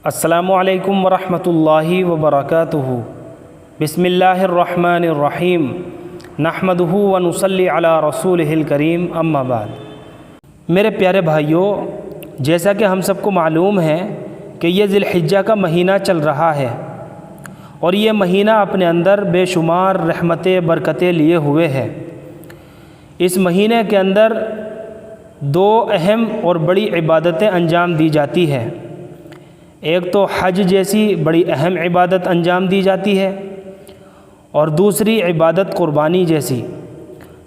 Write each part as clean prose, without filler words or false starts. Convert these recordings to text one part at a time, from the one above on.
السلام علیکم ورحمۃ اللہ وبرکاتہ۔ بسم اللہ الرحمن الرحیم، نحمدہ ونصلی علی رسولہ الکریم، اما بعد۔ میرے پیارے بھائیوں، جیسا کہ ہم سب کو معلوم ہے کہ یہ ذی الحجہ کا مہینہ چل رہا ہے اور یہ مہینہ اپنے اندر بے شمار رحمتیں برکتیں لیے ہوئے ہے۔ اس مہینے کے اندر دو اہم اور بڑی عبادتیں انجام دی جاتی ہے۔ ایک تو حج جیسی بڑی اہم عبادت انجام دی جاتی ہے اور دوسری عبادت قربانی جیسی۔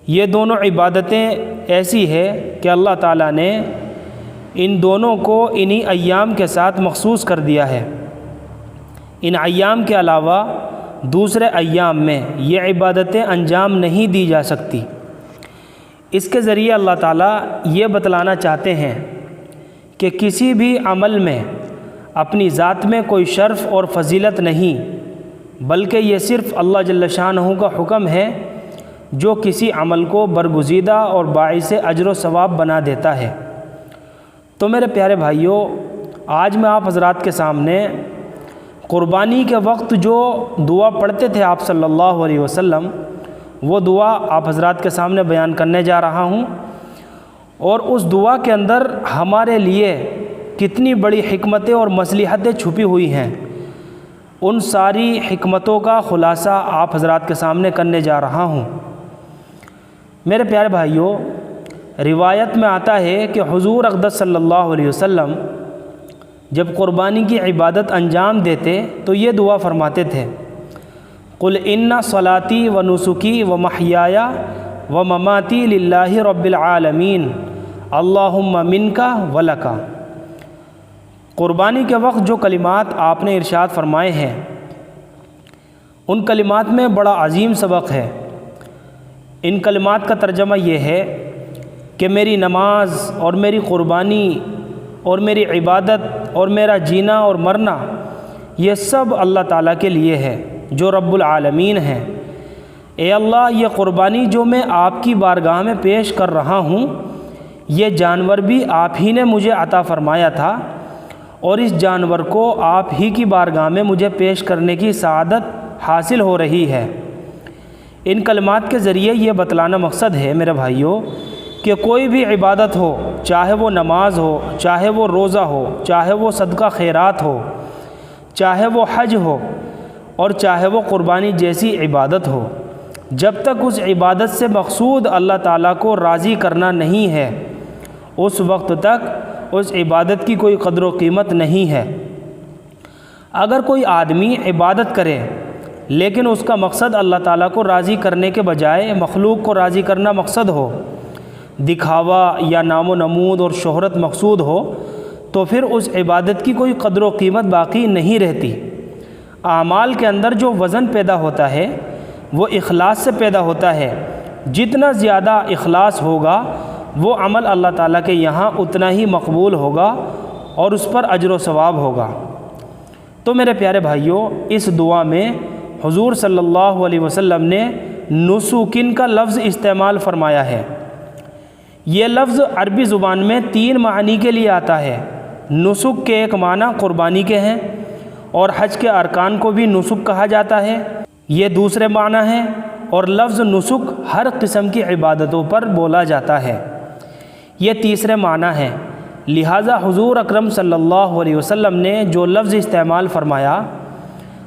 یہ دونوں عبادتیں ایسی ہے کہ اللہ تعالیٰ نے ان دونوں کو انہی ایام کے ساتھ مخصوص کر دیا ہے۔ ان ایام کے علاوہ دوسرے ایام میں یہ عبادتیں انجام نہیں دی جا سکتی۔ اس کے ذریعے اللہ تعالیٰ یہ بتلانا چاہتے ہیں کہ کسی بھی عمل میں اپنی ذات میں کوئی شرف اور فضیلت نہیں، بلکہ یہ صرف اللہ جل شانہ کا حکم ہے جو کسی عمل کو برگزیدہ اور باعث اجر و ثواب بنا دیتا ہے۔ تو میرے پیارے بھائیوں، آج میں آپ حضرات کے سامنے قربانی کے وقت جو دعا پڑھتے تھے آپ صلی اللہ علیہ وسلم، وہ دعا آپ حضرات کے سامنے بیان کرنے جا رہا ہوں، اور اس دعا کے اندر ہمارے لیے کتنی بڑی حکمتیں اور مصلحتیں چھپی ہوئی ہیں، ان ساری حکمتوں کا خلاصہ آپ حضرات کے سامنے کرنے جا رہا ہوں۔ میرے پیارے بھائیوں، روایت میں آتا ہے کہ حضور اقدس صلی اللہ علیہ وسلم جب قربانی کی عبادت انجام دیتے تو یہ دعا فرماتے تھے: قل ان صلاتی و نسکی و محیای و مماتی للہ رب العالمین اللہم منکا و لکا۔ قربانی کے وقت جو کلمات آپ نے ارشاد فرمائے ہیں، ان کلمات میں بڑا عظیم سبق ہے۔ ان کلمات کا ترجمہ یہ ہے کہ میری نماز اور میری قربانی اور میری عبادت اور میرا جینا اور مرنا یہ سب اللہ تعالیٰ کے لیے ہے جو رب العالمین ہیں۔ اے اللہ، یہ قربانی جو میں آپ کی بارگاہ میں پیش کر رہا ہوں، یہ جانور بھی آپ ہی نے مجھے عطا فرمایا تھا، اور اس جانور کو آپ ہی کی بارگاہ میں مجھے پیش کرنے کی سعادت حاصل ہو رہی ہے۔ ان کلمات کے ذریعے یہ بتلانا مقصد ہے میرے بھائیوں کہ کوئی بھی عبادت ہو، چاہے وہ نماز ہو، چاہے وہ روزہ ہو، چاہے وہ صدقہ خیرات ہو، چاہے وہ حج ہو، اور چاہے وہ قربانی جیسی عبادت ہو، جب تک اس عبادت سے مقصود اللہ تعالیٰ کو راضی کرنا نہیں ہے، اس وقت تک اس عبادت کی کوئی قدر و قیمت نہیں ہے۔ اگر کوئی آدمی عبادت کرے لیکن اس کا مقصد اللہ تعالیٰ کو راضی کرنے کے بجائے مخلوق کو راضی کرنا مقصد ہو، دکھاوا یا نام و نمود اور شہرت مقصود ہو، تو پھر اس عبادت کی کوئی قدر و قیمت باقی نہیں رہتی۔ اعمال کے اندر جو وزن پیدا ہوتا ہے وہ اخلاص سے پیدا ہوتا ہے۔ جتنا زیادہ اخلاص ہوگا وہ عمل اللہ تعالیٰ کے یہاں اتنا ہی مقبول ہوگا اور اس پر اجر و ثواب ہوگا۔ تو میرے پیارے بھائیوں، اس دعا میں حضور صلی اللہ علیہ وسلم نے نسوکن کا لفظ استعمال فرمایا ہے۔ یہ لفظ عربی زبان میں 3 معنی کے لیے آتا ہے۔ نسک کے ایک معنی قربانی کے ہیں، اور حج کے ارکان کو بھی نسک کہا جاتا ہے، یہ دوسرے معنی ہے، اور لفظ نسک ہر قسم کی عبادتوں پر بولا جاتا ہے، یہ تیسرے معنی ہے۔ لہٰذا حضور اکرم صلی اللہ علیہ وسلم نے جو لفظ استعمال فرمایا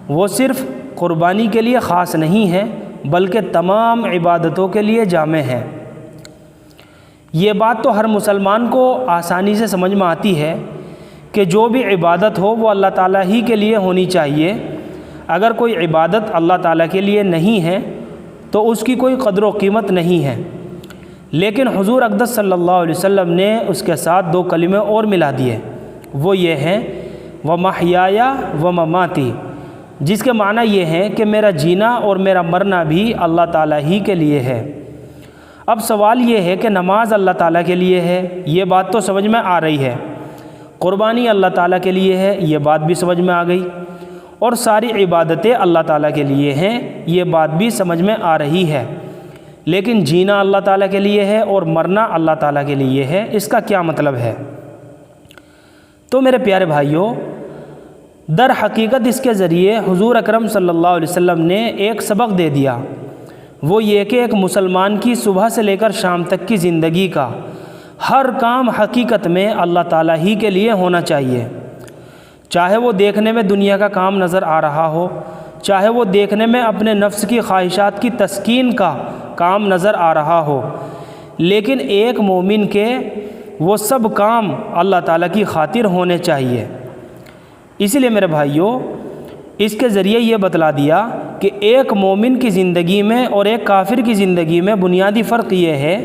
وہ صرف قربانی کے لیے خاص نہیں ہے بلکہ تمام عبادتوں کے لیے جامع ہے۔ یہ بات تو ہر مسلمان کو آسانی سے سمجھ میں آتی ہے کہ جو بھی عبادت ہو وہ اللہ تعالیٰ ہی کے لیے ہونی چاہیے۔ اگر کوئی عبادت اللہ تعالیٰ کے لیے نہیں ہے تو اس کی کوئی قدر و قیمت نہیں ہے، لیکن حضور اقدس صلی اللہ علیہ وسلم نے اس کے ساتھ 2 کلمے اور ملا دیے، وہ یہ ہیں وَمَحْيَايَ وَمَمَاتِي، جس کے معنی یہ ہے کہ میرا جینا اور میرا مرنا بھی اللہ تعالیٰ ہی کے لیے ہے۔ اب سوال یہ ہے کہ نماز اللہ تعالیٰ کے لیے ہے، یہ بات تو سمجھ میں آ رہی ہے، قربانی اللہ تعالیٰ کے لیے ہے، یہ بات بھی سمجھ میں آ گئی، اور ساری عبادتیں اللہ تعالیٰ کے لیے ہیں، یہ بات بھی سمجھ میں آ رہی ہے، لیکن جینا اللہ تعالیٰ کے لیے ہے اور مرنا اللہ تعالیٰ کے لیے ہے، اس کا کیا مطلب ہے؟ تو میرے پیارے بھائیوں، در حقیقت اس کے ذریعے حضور اکرم صلی اللہ علیہ وسلم نے ایک سبق دے دیا، وہ یہ کہ ایک مسلمان کی صبح سے لے کر شام تک کی زندگی کا ہر کام حقیقت میں اللہ تعالیٰ ہی کے لیے ہونا چاہیے، چاہے وہ دیکھنے میں دنیا کا کام نظر آ رہا ہو، چاہے وہ دیکھنے میں اپنے نفس کی خواہشات کی تسکین کا کام نظر آ رہا ہو، لیکن ایک مومن کے وہ سب کام اللہ تعالیٰ کی خاطر ہونے چاہیے۔ اسی لیے میرے بھائیوں، اس کے ذریعے یہ بتلا دیا کہ ایک مومن کی زندگی میں اور ایک کافر کی زندگی میں بنیادی فرق یہ ہے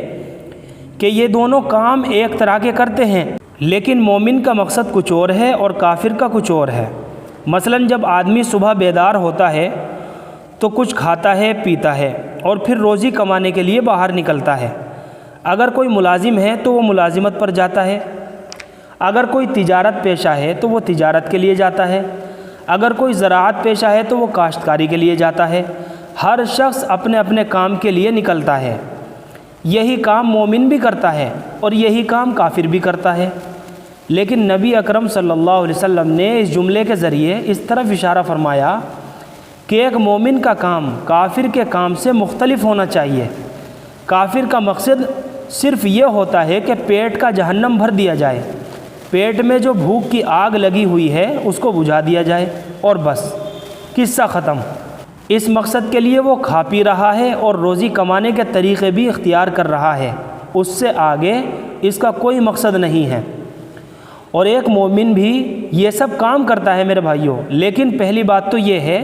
کہ یہ دونوں کام ایک طرح کے کرتے ہیں، لیکن مومن کا مقصد کچھ اور ہے اور کافر کا کچھ اور ہے۔ مثلا جب آدمی صبح بیدار ہوتا ہے تو کچھ کھاتا ہے، پیتا ہے اور پھر روزی کمانے کے لیے باہر نکلتا ہے۔ اگر کوئی ملازم ہے تو وہ ملازمت پر جاتا ہے، اگر کوئی تجارت پیشہ ہے تو وہ تجارت کے لیے جاتا ہے، اگر کوئی زراعت پیشہ ہے تو وہ کاشتکاری کے لیے جاتا ہے۔ ہر شخص اپنے اپنے کام کے لیے نکلتا ہے۔ یہی کام مومن بھی کرتا ہے اور یہی کام کافر بھی کرتا ہے، لیکن نبی اکرم صلی اللہ علیہ وسلم نے اس جملے کے ذریعے اس طرف اشارہ فرمایا کہ ایک مومن کا کام کافر کے کام سے مختلف ہونا چاہیے۔ کافر کا مقصد صرف یہ ہوتا ہے کہ پیٹ کا جہنم بھر دیا جائے، پیٹ میں جو بھوک کی آگ لگی ہوئی ہے اس کو بجھا دیا جائے اور بس، قصہ ختم۔ اس مقصد کے لیے وہ کھا پی رہا ہے اور روزی کمانے کے طریقے بھی اختیار کر رہا ہے، اس سے آگے اس کا کوئی مقصد نہیں ہے۔ اور ایک مومن بھی یہ سب کام کرتا ہے میرے بھائیوں، لیکن پہلی بات تو یہ ہے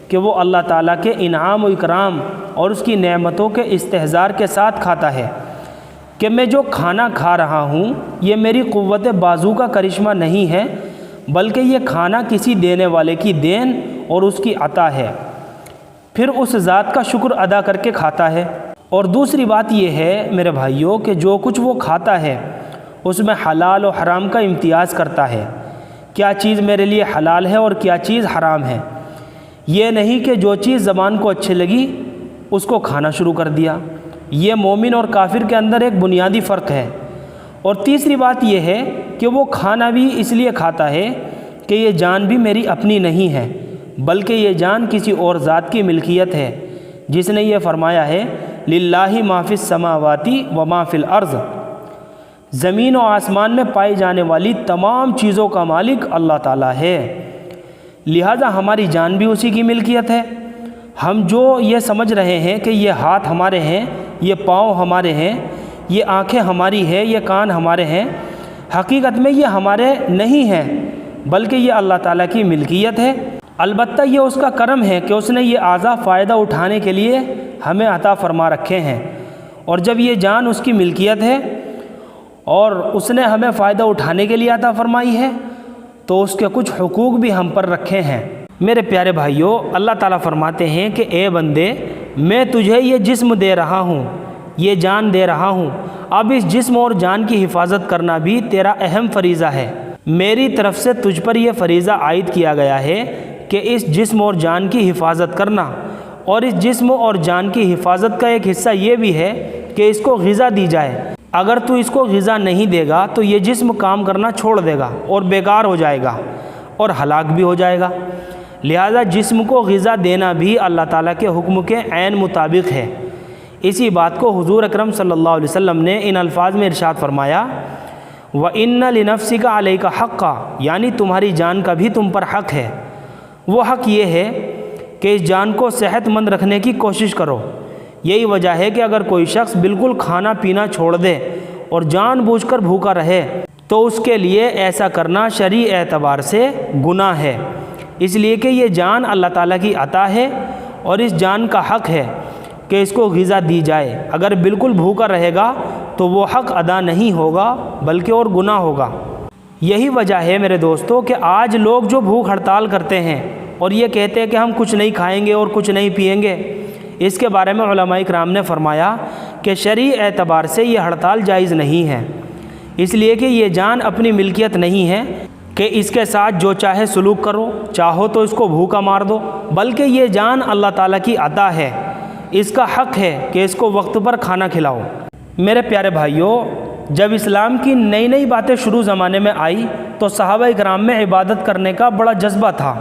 کہ وہ اللہ تعالیٰ کے انعام و اکرام اور اس کی نعمتوں کے استحضار کے ساتھ کھاتا ہے کہ میں جو کھانا کھا رہا ہوں یہ میری قوت بازو کا کرشمہ نہیں ہے، بلکہ یہ کھانا کسی دینے والے کی دین اور اس کی عطا ہے، پھر اس ذات کا شکر ادا کر کے کھاتا ہے۔ اور دوسری بات یہ ہے میرے بھائیوں کہ جو کچھ وہ کھاتا ہے اس میں حلال و حرام کا امتیاز کرتا ہے، کیا چیز میرے لیے حلال ہے اور کیا چیز حرام ہے۔ یہ نہیں کہ جو چیز زبان کو اچھی لگی اس کو کھانا شروع کر دیا۔ یہ مومن اور کافر کے اندر ایک بنیادی فرق ہے۔ اور تیسری بات یہ ہے کہ وہ کھانا بھی اس لیے کھاتا ہے کہ یہ جان بھی میری اپنی نہیں ہے، بلکہ یہ جان کسی اور ذات کی ملکیت ہے، جس نے یہ فرمایا ہے للہ ما فی السماوات و ما فی الارض، زمین و آسمان میں پائی جانے والی تمام چیزوں کا مالک اللہ تعالیٰ ہے، لہذا ہماری جان بھی اسی کی ملکیت ہے۔ ہم جو یہ سمجھ رہے ہیں کہ یہ ہاتھ ہمارے ہیں، یہ پاؤں ہمارے ہیں، یہ آنکھیں ہماری ہیں، یہ کان ہمارے ہیں، حقیقت میں یہ ہمارے نہیں ہیں، بلکہ یہ اللہ تعالیٰ کی ملکیت ہے۔ البتہ یہ اس کا کرم ہے کہ اس نے یہ اعضاء فائدہ اٹھانے کے لیے ہمیں عطا فرما رکھے ہیں، اور جب یہ جان اس کی ملکیت ہے اور اس نے ہمیں فائدہ اٹھانے کے لیے عطا فرمائی ہے تو اس کے کچھ حقوق بھی ہم پر رکھے ہیں۔ میرے پیارے بھائیوں، اللہ تعالیٰ فرماتے ہیں کہ اے بندے، میں تجھے یہ جسم دے رہا ہوں، یہ جان دے رہا ہوں، اب اس جسم اور جان کی حفاظت کرنا بھی تیرا اہم فریضہ ہے۔ میری طرف سے تجھ پر یہ فریضہ عائد کیا گیا ہے کہ اس جسم اور جان کی حفاظت کرنا، اور اس جسم اور جان کی حفاظت کا ایک حصہ یہ بھی ہے کہ اس کو غذا دی جائے۔ اگر تو اس کو غذا نہیں دے گا تو یہ جسم کام کرنا چھوڑ دے گا اور بیکار ہو جائے گا اور ہلاک بھی ہو جائے گا۔ لہذا جسم کو غذا دینا بھی اللہ تعالیٰ کے حکم کے عین مطابق ہے۔ اسی بات کو حضور اکرم صلی اللہ علیہ وسلم نے ان الفاظ میں ارشاد فرمایا، وَإِنَّ لِنَفْسِكَ عَلَيْكَ حَقًّا، یعنی تمہاری جان کا بھی تم پر حق ہے۔ وہ حق یہ ہے کہ اس جان کو صحت مند رکھنے کی کوشش کرو۔ یہی وجہ ہے کہ اگر کوئی شخص بالکل کھانا پینا چھوڑ دے اور جان بوجھ کر بھوکا رہے تو اس کے لیے ایسا کرنا شرعی اعتبار سے گناہ ہے، اس لیے کہ یہ جان اللہ تعالیٰ کی عطا ہے اور اس جان کا حق ہے کہ اس کو غذا دی جائے۔ اگر بالکل بھوکا رہے گا تو وہ حق ادا نہیں ہوگا بلکہ اور گناہ ہوگا۔ یہی وجہ ہے میرے دوستو کہ آج لوگ جو بھوک ہڑتال کرتے ہیں اور یہ کہتے ہیں کہ ہم کچھ نہیں کھائیں گے اور کچھ نہیں پئیں گے، اس کے بارے میں علماء کرام نے فرمایا کہ شرعی اعتبار سے یہ ہڑتال جائز نہیں ہے، اس لیے کہ یہ جان اپنی ملکیت نہیں ہے کہ اس کے ساتھ جو چاہے سلوک کرو، چاہو تو اس کو بھوکا مار دو، بلکہ یہ جان اللہ تعالیٰ کی عطا ہے، اس کا حق ہے کہ اس کو وقت پر کھانا کھلاؤ۔ میرے پیارے بھائیوں، جب اسلام کی نئی نئی باتیں شروع زمانے میں آئی تو صحابہ کرام میں عبادت کرنے کا بڑا جذبہ تھا۔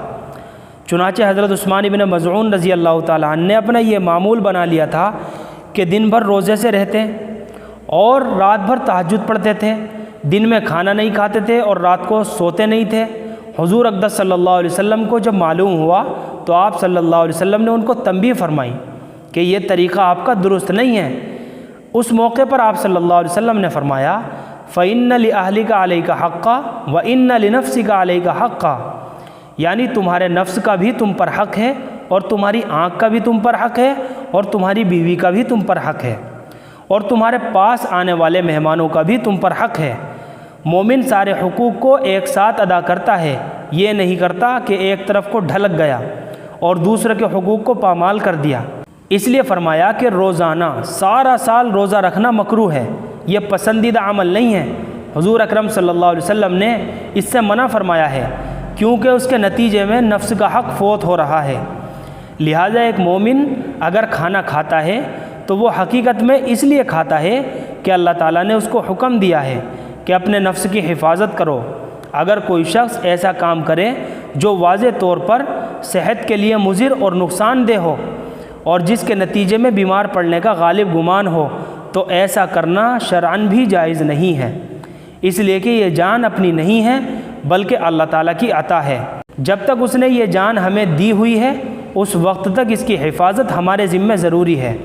چنانچہ حضرت عثمان بن مظعون رضی اللہ تعالیٰ عنہ نے اپنا یہ معمول بنا لیا تھا کہ دن بھر روزے سے رہتے اور رات بھر تہجد پڑھتے تھے، دن میں کھانا نہیں کھاتے تھے اور رات کو سوتے نہیں تھے۔ حضور اقدس صلی اللہ علیہ وسلم کو جب معلوم ہوا تو آپ صلی اللہ علیہ وسلم نے ان کو تنبیہ فرمائی کہ یہ طریقہ آپ کا درست نہیں ہے۔ اس موقع پر آپ صلی اللہ علیہ وسلم نے فرمایا فَإِنَّ لِأَهْلِكَ عَلَيْكَ حَقًّا وَإِنَّ لِنَفْسِكَ عَلَيْكَ حَقًّا، یعنی تمہارے نفس کا بھی تم پر حق ہے اور تمہاری آنکھ کا بھی تم پر حق ہے اور تمہاری بیوی کا بھی تم پر حق ہے اور تمہارے پاس آنے والے مہمانوں کا بھی تم پر حق ہے۔ مومن سارے حقوق کو ایک ساتھ ادا کرتا ہے، یہ نہیں کرتا کہ ایک طرف کو ڈھلک گیا اور دوسرے کے حقوق کو پامال کر دیا۔ اس لیے فرمایا کہ روزانہ سارا سال روزہ رکھنا مکروہ ہے، یہ پسندیدہ عمل نہیں ہے۔ حضور اکرم صلی اللہ علیہ وسلم نے اس سے منع فرمایا ہے کیونکہ اس کے نتیجے میں نفس کا حق فوت ہو رہا ہے۔ لہٰذا ایک مومن اگر کھانا کھاتا ہے تو وہ حقیقت میں اس لیے کھاتا ہے کہ اللہ تعالیٰ نے اس کو حکم دیا ہے کہ اپنے نفس کی حفاظت کرو۔ اگر کوئی شخص ایسا کام کرے جو واضح طور پر صحت کے لیے مضر اور نقصان دہ ہو اور جس کے نتیجے میں بیمار پڑنے کا غالب گمان ہو تو ایسا کرنا شرعاً بھی جائز نہیں ہے، اس لیے کہ یہ جان اپنی نہیں ہے بلکہ اللہ تعالیٰ کی عطا ہے۔ جب تک اس نے یہ جان ہمیں دی ہوئی ہے اس وقت تک اس کی حفاظت ہمارے ذمہ ضروری ہے۔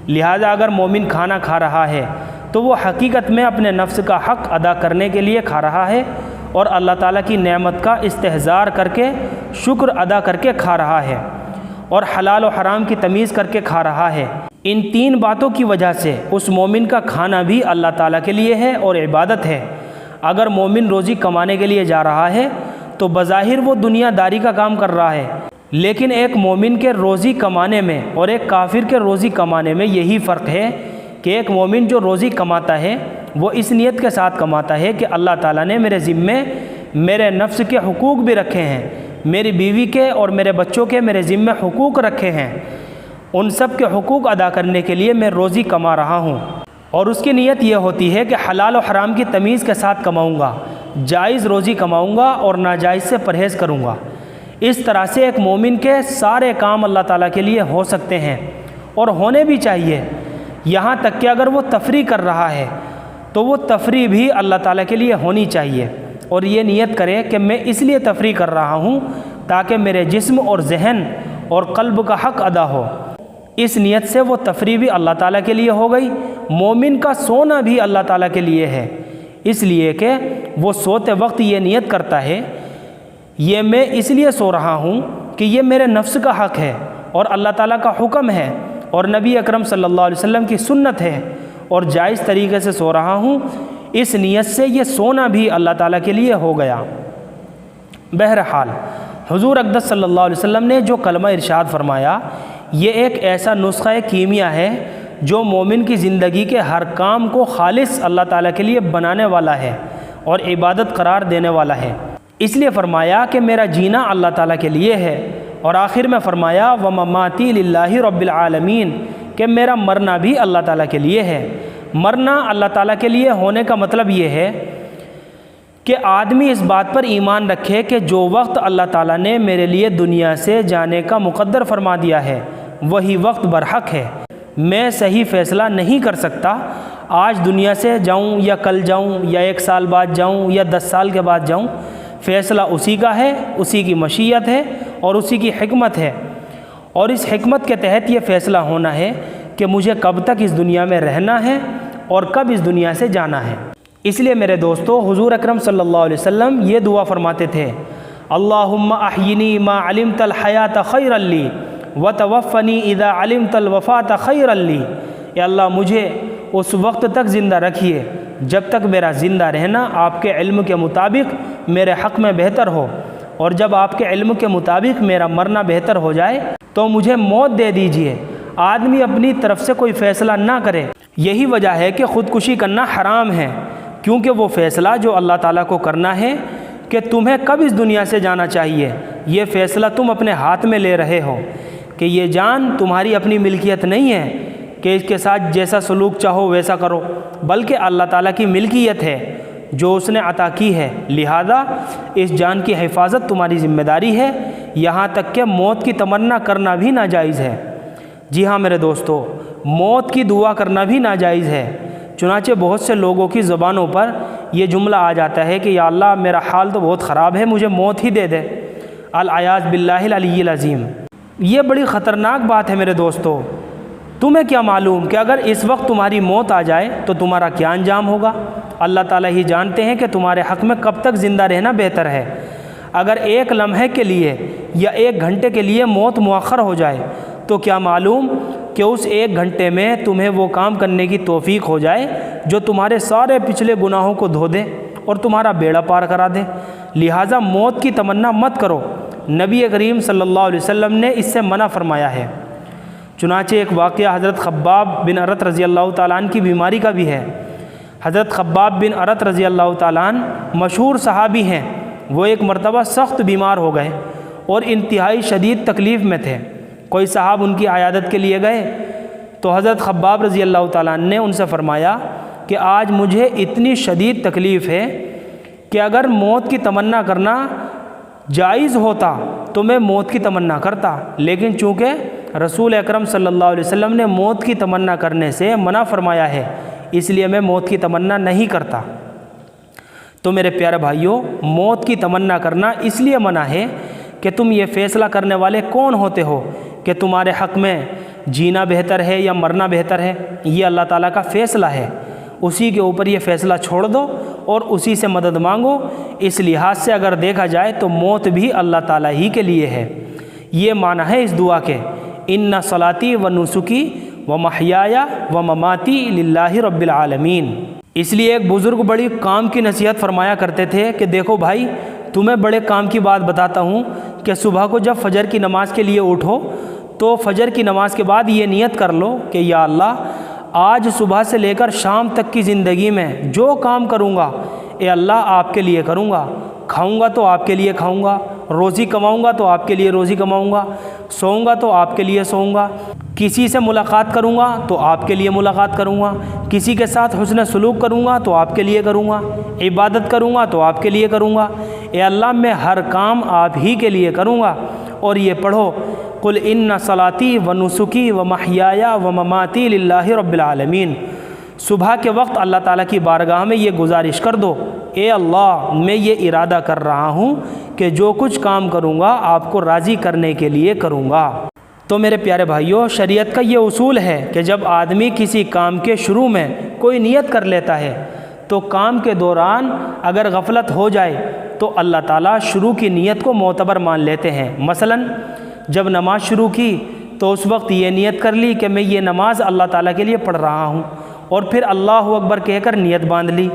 لہٰذا اگر مومن کھانا کھا رہا ہے تو وہ حقیقت میں اپنے نفس کا حق ادا کرنے کے لیے کھا رہا ہے اور اللہ تعالیٰ کی نعمت کا استحضار کر کے شکر ادا کر کے کھا رہا ہے اور حلال و حرام کی تمیز کر کے کھا رہا ہے۔ ان تین باتوں کی وجہ سے اس مومن کا کھانا بھی اللہ تعالیٰ کے لیے ہے اور عبادت ہے۔ اگر مومن روزی کمانے کے لیے جا رہا ہے تو بظاہر وہ دنیا داری کا کام کر رہا ہے، لیکن ایک مومن کے روزی کمانے میں اور ایک کافر کے روزی کمانے میں یہی فرق ہے کہ ایک مومن جو روزی کماتا ہے وہ اس نیت کے ساتھ کماتا ہے کہ اللہ تعالیٰ نے میرے ذمے میرے نفس کے حقوق بھی رکھے ہیں، میری بیوی کے اور میرے بچوں کے میرے ذمے حقوق رکھے ہیں، ان سب کے حقوق ادا کرنے کے لیے میں روزی کما رہا ہوں۔ اور اس کی نیت یہ ہوتی ہے کہ حلال و حرام کی تمیز کے ساتھ کماؤں گا، جائز روزی کماؤں گا اور ناجائز سے پرہیز کروں گا۔ اس طرح سے ایک مومن کے سارے کام اللہ تعالیٰ کے لیے ہو سکتے ہیں اور ہونے بھی چاہیے، یہاں تک کہ اگر وہ تفریح کر رہا ہے تو وہ تفریح بھی اللہ تعالیٰ کے لیے ہونی چاہیے اور یہ نیت کرے کہ میں اس لیے تفریح کر رہا ہوں تاکہ میرے جسم اور ذہن اور قلب کا حق ادا ہو۔ اس نیت سے وہ تفریح بھی اللہ تعالیٰ کے لیے ہو گئی۔ مومن کا سونا بھی اللہ تعالیٰ کے لیے ہے، اس لیے کہ وہ سوتے وقت یہ نیت کرتا ہے یہ میں اس لیے سو رہا ہوں کہ یہ میرے نفس کا حق ہے اور اللہ تعالیٰ کا حکم ہے اور نبی اکرم صلی اللہ علیہ وسلم کی سنت ہے اور جائز طریقے سے سو رہا ہوں، اس نیت سے یہ سونا بھی اللہ تعالیٰ کے لیے ہو گیا۔ بہرحال حضور اقدس صلی اللہ علیہ وسلم نے جو کلمہ ارشاد فرمایا یہ ایک ایسا نسخہ کیمیا ہے جو مومن کی زندگی کے ہر کام کو خالص اللہ تعالیٰ کے لیے بنانے والا ہے اور عبادت قرار دینے والا ہے۔ اس لیے فرمایا کہ میرا جینا اللہ تعالیٰ کے لیے ہے اور آخر میں فرمایا وَمَمَاتِي لِلَّهِ رَبِّ الْعَالَمِينَ کہ میرا مرنا بھی اللہ تعالیٰ کے لیے ہے۔ مرنا اللہ تعالیٰ کے لیے ہونے کا مطلب یہ ہے کہ آدمی اس بات پر ایمان رکھے کہ جو وقت اللہ تعالیٰ نے میرے لیے دنیا سے جانے کا مقدر فرما دیا ہے وہی وقت برحق ہے۔ میں صحیح فیصلہ نہیں کر سکتا آج دنیا سے جاؤں یا کل جاؤں یا 1 سال بعد جاؤں یا 10 سال کے بعد جاؤں، فیصلہ اسی کا ہے، اسی کی مشیت ہے اور اسی کی حکمت ہے، اور اس حکمت کے تحت یہ فیصلہ ہونا ہے کہ مجھے کب تک اس دنیا میں رہنا ہے اور کب اس دنیا سے جانا ہے۔ اس لیے میرے دوستو حضور اکرم صلی اللہ علیہ وسلم یہ دعا فرماتے تھے اللہم احینی ما علمت الحیات خیرا لی وتوفنی اذا علمت الوفات خیرا لی، یا اللہ مجھے اس وقت تک زندہ رکھیے جب تک میرا زندہ رہنا آپ کے علم کے مطابق میرے حق میں بہتر ہو، اور جب آپ کے علم کے مطابق میرا مرنا بہتر ہو جائے تو مجھے موت دے دیجیے۔ آدمی اپنی طرف سے کوئی فیصلہ نہ کرے، یہی وجہ ہے کہ خودکشی کرنا حرام ہے، کیونکہ وہ فیصلہ جو اللہ تعالیٰ کو کرنا ہے کہ تمہیں کب اس دنیا سے جانا چاہیے، یہ فیصلہ تم اپنے ہاتھ میں لے رہے ہو کہ یہ جان تمہاری اپنی ملکیت نہیں ہے، کہ اس کے ساتھ جیسا سلوک چاہو ویسا کرو، بلکہ اللہ تعالیٰ کی ملکیت ہے جو اس نے عطا کی ہے، لہذا اس جان کی حفاظت تمہاری ذمہ داری ہے، یہاں تک کہ موت کی تمنا کرنا بھی ناجائز ہے۔ جی ہاں میرے دوستو، موت کی دعا کرنا بھی ناجائز ہے، چنانچہ بہت سے لوگوں کی زبانوں پر یہ جملہ آ جاتا ہے کہ یا اللہ میرا حال تو بہت خراب ہے، مجھے موت ہی دے دے، العیاذ باللہ العلی العظیم۔ یہ بڑی خطرناک بات ہے میرے دوستو۔ تمہیں کیا معلوم کہ اگر اس وقت تمہاری موت آ جائے تو تمہارا کیا انجام ہوگا؟ اللہ تعالیٰ ہی جانتے ہیں کہ تمہارے حق میں کب تک زندہ رہنا بہتر ہے۔ اگر ایک لمحے کے لیے یا ایک گھنٹے کے لیے موت مؤخر ہو جائے تو کیا معلوم کہ اس ایک گھنٹے میں تمہیں وہ کام کرنے کی توفیق ہو جائے جو تمہارے سارے پچھلے گناہوں کو دھو دے اور تمہارا بیڑا پار کرا دے۔ لہٰذا موت کی تمنا مت کرو، نبی کریم صلی اللہ علیہ وسلم نے اس سے منع فرمایا ہے۔ چنانچہ ایک واقعہ حضرت خباب بن ارت رضی اللہ تعالیٰ عنہ کی بیماری کا بھی ہے۔ حضرت خباب بن ارت رضی اللہ تعالیٰ عنہ مشہور صحابی ہیں۔ وہ ایک مرتبہ سخت بیمار ہو گئے اور انتہائی شدید تکلیف میں تھے۔ کوئی صاحب ان کی عیادت کے لیے گئے تو حضرت خباب رضی اللہ تعالیٰ عنہ نے ان سے فرمایا کہ آج مجھے اتنی شدید تکلیف ہے کہ اگر موت کی تمنا کرنا جائز ہوتا تو میں موت کی تمنا کرتا، لیکن چونکہ رسول اکرم صلی اللہ علیہ وسلم نے موت کی تمنا کرنے سے منع فرمایا ہے، اس لیے میں موت کی تمنا نہیں کرتا۔ تو میرے پیارے بھائیوں، موت کی تمنا کرنا اس لیے منع ہے کہ تم یہ فیصلہ کرنے والے کون ہوتے ہو کہ تمہارے حق میں جینا بہتر ہے یا مرنا بہتر ہے؟ یہ اللہ تعالیٰ کا فیصلہ ہے، اسی کے اوپر یہ فیصلہ چھوڑ دو اور اسی سے مدد مانگو۔ اس لحاظ سے اگر دیکھا جائے تو موت بھی اللہ تعالیٰ ہی کے لیے ہے۔ یہ معنی ہے اس دعا کے، ان صلاتی و نسکی و محیای و مماتی للہ رب العالمین۔ اس لیے ایک بزرگ بڑی کام کی نصیحت فرمایا کرتے تھے کہ دیکھو بھائی، تمہیں بڑے کام کی بات بتاتا ہوں کہ صبح کو جب فجر کی نماز کے لیے اٹھو تو فجر کی نماز کے بعد یہ نیت کر لو کہ یا اللہ آج صبح سے لے کر شام تک کی زندگی میں جو کام کروں گا اے اللہ آپ کے لیے کروں گا، کھاؤں گا تو آپ کے لیے کھاؤں گا، روزی کماؤں گا تو آپ کے لیے روزی کماؤں گا، سوؤں گا تو آپ کے لیے سوؤں گا، کسی سے ملاقات کروں گا تو آپ کے لیے ملاقات کروں گا، کسی کے ساتھ حسن سلوک کروں گا تو آپ کے لیے کروں گا، عبادت کروں گا تو آپ کے لیے کروں گا، اے اللہ میں ہر کام آپ ہی کے لیے کروں گا۔ اور یہ پڑھو قل ان صلاتی و نسکی و محیای و مماتی للہ رب العالمین۔ صبح کے وقت اللہ تعالیٰ کی بارگاہ میں یہ گزارش کر دو، اے اللہ میں یہ ارادہ کر رہا ہوں کہ جو کچھ کام کروں گا آپ کو راضی کرنے کے لیے کروں گا۔ تو میرے پیارے بھائیوں، شریعت کا یہ اصول ہے کہ جب آدمی کسی کام کے شروع میں کوئی نیت کر لیتا ہے تو کام کے دوران اگر غفلت ہو جائے تو اللہ تعالیٰ شروع کی نیت کو معتبر مان لیتے ہیں۔ مثلاً جب نماز شروع کی تو اس وقت یہ نیت کر لی کہ میں یہ نماز اللہ تعالیٰ کے لیے پڑھ رہا ہوں، اور پھر اللہ اکبر کہہ کر نیت باندھ لی،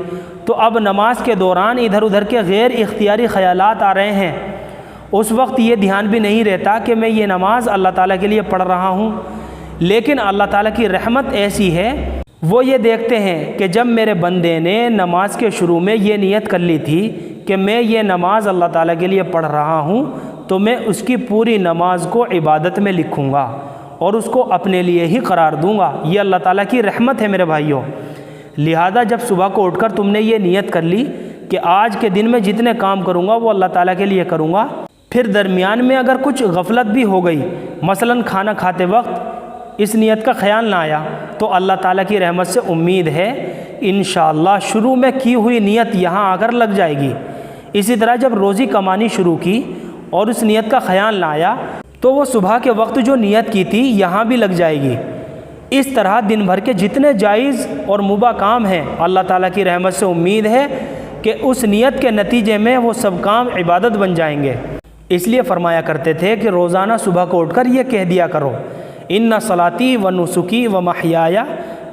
تو اب نماز کے دوران ادھر ادھر کے غیر اختیاری خیالات آ رہے ہیں، اس وقت یہ دھیان بھی نہیں رہتا کہ میں یہ نماز اللہ تعالیٰ کے لیے پڑھ رہا ہوں۔ لیکن اللہ تعالیٰ کی رحمت ایسی ہے، وہ یہ دیکھتے ہیں کہ جب میرے بندے نے نماز کے شروع میں یہ نیت کر لی تھی کہ میں یہ نماز اللہ تعالیٰ کے لیے پڑھ رہا ہوں، تو میں اس کی پوری نماز کو عبادت میں لکھوں گا اور اس کو اپنے لیے ہی قرار دوں گا۔ یہ اللہ تعالیٰ کی رحمت ہے میرے بھائیوں۔ لہذا جب صبح کو اٹھ کر تم نے یہ نیت کر لی کہ آج کے دن میں جتنے کام کروں گا وہ اللہ تعالیٰ کے لیے کروں گا، پھر درمیان میں اگر کچھ غفلت بھی ہو گئی، مثلاً کھانا کھاتے وقت اس نیت کا خیال نہ آیا، تو اللہ تعالیٰ کی رحمت سے امید ہے انشاءاللہ شروع میں کی ہوئی نیت یہاں آ کر لگ جائے گی۔ اسی طرح جب روزی کمانی شروع کی اور اس نیت کا خیال نہ آیا تو وہ صبح کے وقت جو نیت کی تھی یہاں بھی لگ جائے گی۔ اس طرح دن بھر کے جتنے جائز اور مباح کام ہیں اللہ تعالیٰ کی رحمت سے امید ہے کہ اس نیت کے نتیجے میں وہ سب کام عبادت بن جائیں گے۔ اس لیے فرمایا کرتے تھے کہ روزانہ صبح کو اٹھ کر یہ کہہ دیا کرو، ان صلاتی و نسکی و محیای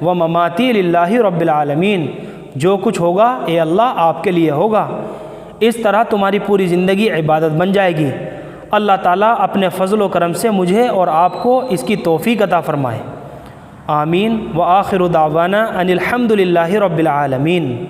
و مماتی للہ رب العالمین، جو کچھ ہوگا اے اللہ آپ کے لیے ہوگا۔ اس طرح تمہاری پوری زندگی عبادت بن جائے گی۔ اللہ تعالیٰ اپنے فضل و کرم سے مجھے اور آپ کو اس کی توفیق عطا فرمائے۔ آمین۔ وآخر دعوانا ان الحمد للہ رب العالمین۔